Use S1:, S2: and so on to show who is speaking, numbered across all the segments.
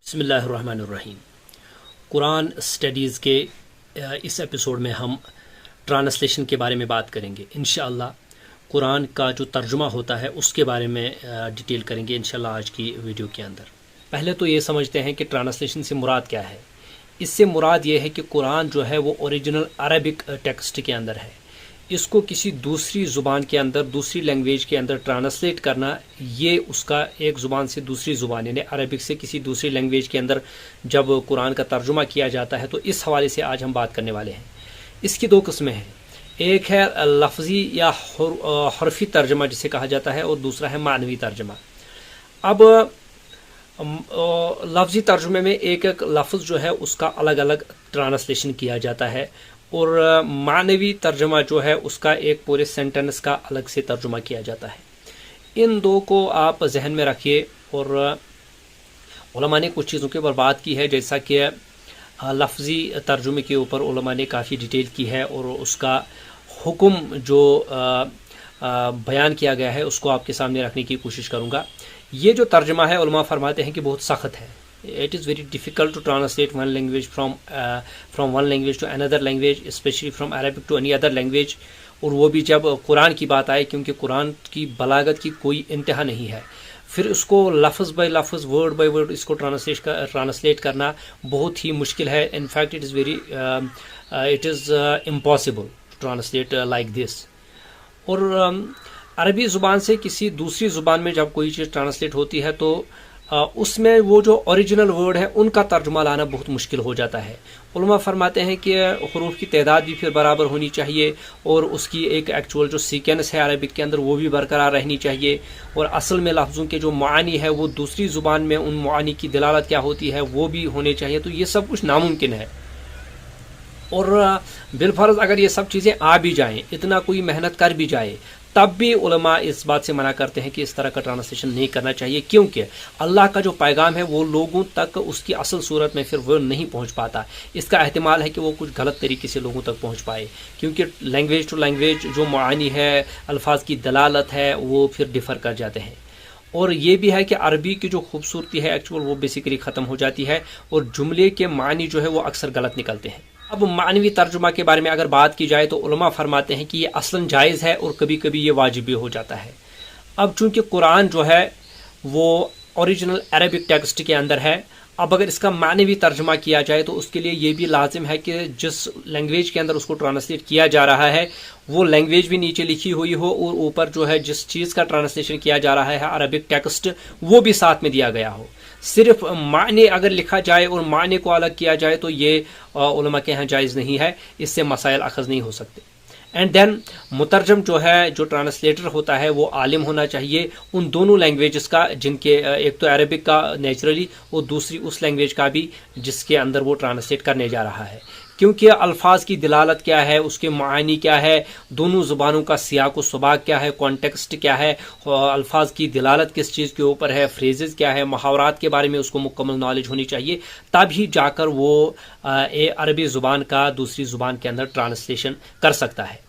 S1: بسم اللہ الرحمن الرحیم۔ قرآن سٹڈیز کے اس ایپیسوڈ میں ہم ٹرانسلیشن کے بارے میں بات کریں گے۔ انشاءاللہ قرآن کا جو ترجمہ ہوتا ہے اس کے بارے میں ڈیٹیل کریں گے انشاءاللہ آج کی ویڈیو کے اندر۔ پہلے تو یہ سمجھتے ہیں کہ ٹرانسلیشن سے مراد کیا ہے۔ اس سے مراد یہ ہے کہ قرآن جو ہے وہ اوریجنل عربک ٹیکسٹ کے اندر ہے، اس کو کسی دوسری زبان کے اندر، دوسری لینگویج کے اندر ٹرانسلیٹ کرنا، یہ اس کا ایک زبان سے دوسری زبان یعنی عربک سے کسی دوسری لینگویج کے اندر جب قرآن کا ترجمہ کیا جاتا ہے تو اس حوالے سے آج ہم بات کرنے والے ہیں۔ اس کی دو قسمیں ہیں، ایک ہے لفظی یا حرفی ترجمہ جسے کہا جاتا ہے، اور دوسرا ہے معنوی ترجمہ۔ اب لفظی ترجمے میں ایک ایک لفظ جو ہے اس کا الگ الگ ٹرانسلیشن کیا جاتا ہے، اور معنوی ترجمہ جو ہے اس کا ایک پورے سینٹنس کا الگ سے ترجمہ کیا جاتا ہے۔ ان دو کو آپ ذہن میں رکھیے، اور علماء نے کچھ چیزوں کے اوپر بات کی ہے، جیسا کہ لفظی ترجمے کے اوپر علماء نے کافی ڈیٹیل کی ہے، اور اس کا حکم جو بیان کیا گیا ہے اس کو آپ کے سامنے رکھنے کی کوشش کروں گا۔ یہ جو ترجمہ ہے علماء فرماتے ہیں کہ بہت سخت ہے۔ It is very difficult to translate one language from one language to another language, especially from Arabic to any other language. اور وہ بھی جب قرآن کی بات آئے، کیونکہ قرآن کی بلاغت کی کوئی انتہا نہیں ہے، پھر اس کو لفظ بائی لفظ، ورڈ بائی ورڈ اس کو ٹرانسلیٹ کرنا بہت ہی مشکل ہے۔ In fact it is impossible to translate like this۔ اور عربی زبان سے کسی دوسری زبان میں جب کوئی چیز ٹرانسلیٹ ہوتی ہے تو اس میں وہ جو اوریجنل ورڈ ہے ان کا ترجمہ لانا بہت مشکل ہو جاتا ہے۔ علماء فرماتے ہیں کہ حروف کی تعداد بھی پھر برابر ہونی چاہیے، اور اس کی ایک ایکچوئل جو سیکوینس ہے عربک کے اندر وہ بھی برقرار رہنی چاہیے، اور اصل میں لفظوں کے جو معانی ہے وہ دوسری زبان میں ان معانی کی دلالت کیا ہوتی ہے وہ بھی ہونے چاہیے۔ تو یہ سب کچھ ناممکن ہے، اور بالفرض اگر یہ سب چیزیں آ بھی جائیں، اتنا کوئی محنت کر بھی جائے، تب بھی علماء اس بات سے منع کرتے ہیں کہ اس طرح کا ٹرانسلیشن نہیں کرنا چاہیے، کیونکہ اللہ کا جو پیغام ہے وہ لوگوں تک اس کی اصل صورت میں پھر وہ نہیں پہنچ پاتا۔ اس کا احتمال ہے کہ وہ کچھ غلط طریقے سے لوگوں تک پہنچ پائے، کیونکہ لینگویج ٹو لینگویج جو معانی ہے، الفاظ کی دلالت ہے، وہ پھر ڈفر کر جاتے ہیں۔ اور یہ بھی ہے کہ عربی کی جو خوبصورتی ہے ایکچوئل وہ بیسیکلی ختم ہو جاتی ہے، اور جملے کے معنی جو ہے وہ اکثر غلط نکلتے ہیں۔ اب معنوی ترجمہ کے بارے میں اگر بات کی جائے تو علماء فرماتے ہیں کہ یہ اصلاً جائز ہے، اور کبھی کبھی یہ واجب بھی ہو جاتا ہے۔ اب چونکہ قرآن جو ہے وہ اوریجنل عربک ٹیکسٹ کے اندر ہے، اب اگر اس کا معنوی ترجمہ کیا جائے تو اس کے لیے یہ بھی لازم ہے کہ جس لینگویج کے اندر اس کو ٹرانسلیٹ کیا جا رہا ہے وہ لینگویج بھی نیچے لکھی ہوئی ہو، اور اوپر جو ہے جس چیز کا ٹرانسلیشن کیا جا رہا ہے عربک ٹیکسٹ وہ بھی ساتھ میں دیا گیا ہو۔ صرف معنی اگر لکھا جائے اور معنی کو الگ کیا جائے تو یہ علماء کے ہاں جائز نہیں ہے، اس سے مسائل اخذ نہیں ہو سکتے۔ اینڈ دین مترجم جو ہے، جو ٹرانسلیٹر ہوتا ہے وہ عالم ہونا چاہیے ان دونوں لینگویجز کا، جن کے ایک تو عربک کا نیچرلی اور دوسری اس لینگویج کا بھی جس کے اندر وہ ٹرانسلیٹ کرنے جا رہا ہے، کیونکہ الفاظ کی دلالت کیا ہے، اس کے معانی کیا ہے، دونوں زبانوں کا سیاق و سباق کیا ہے، کانٹیکسٹ کیا ہے، الفاظ کی دلالت کس چیز کے اوپر ہے، فریزز کیا ہے، محاورات کے بارے میں اس کو مکمل نالج ہونی چاہیے، تب ہی جا کر وہ عربی زبان کا دوسری زبان کے اندر ٹرانسلیشن کر سکتا ہے۔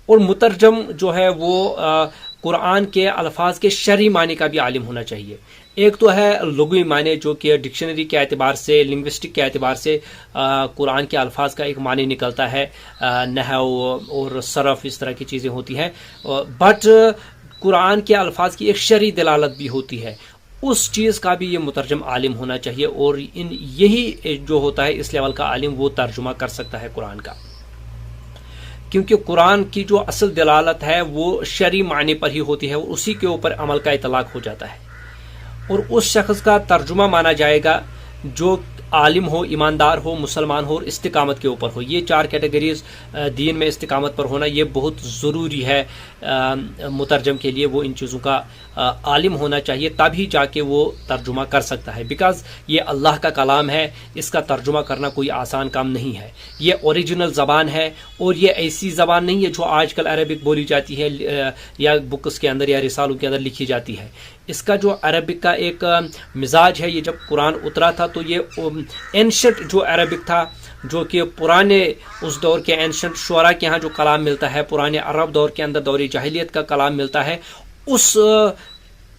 S1: اور مترجم جو ہے وہ قرآن کے الفاظ کے شرعی معنی کا بھی عالم ہونا چاہیے۔ ایک تو ہے لغوی معنی جو کہ ڈکشنری کے اعتبار سے، لنگوسٹک کے اعتبار سے قرآن کے الفاظ کا ایک معنی نکلتا ہے، نحو اور صرف اس طرح کی چیزیں ہوتی ہیں، بٹ قرآن کے الفاظ کی ایک شرعی دلالت بھی ہوتی ہے، اس چیز کا بھی یہ مترجم عالم ہونا چاہیے، اور یہی جو ہوتا ہے اس لیول کا عالم وہ ترجمہ کر سکتا ہے قرآن کا، کیونکہ قرآن کی جو اصل دلالت ہے وہ شرعی معنی پر ہی ہوتی ہے، اور اسی کے اوپر عمل کا اطلاق ہو جاتا ہے، اور اس شخص کا ترجمہ مانا جائے گا جو عالم ہو، ایماندار ہو، مسلمان ہو اور استقامت کے اوپر ہو۔ یہ چار کیٹیگریز دین میں استقامت پر ہونا یہ بہت ضروری ہے مترجم کے لیے، وہ ان چیزوں کا عالم ہونا چاہیے، تب ہی جا کے وہ ترجمہ کر سکتا ہے، بیکاز یہ اللہ کا کلام ہے، اس کا ترجمہ کرنا کوئی آسان کام نہیں ہے۔ یہ اوریجنل زبان ہے، اور یہ ایسی زبان نہیں ہے جو آج کل عربک بولی جاتی ہے یا بکس کے اندر یا رسالوں کے اندر لکھی جاتی ہے۔ اس کا جو عربک کا ایک مزاج ہے، یہ جب قرآن اترا تھا تو یہ اینشنٹ جو عربک تھا، جو کہ پرانے اس دور کے اینشنٹ شعراء کے ہاں جو کلام ملتا ہے، پرانے عرب دور کے اندر دور جاہلیت کا کلام ملتا ہے، اس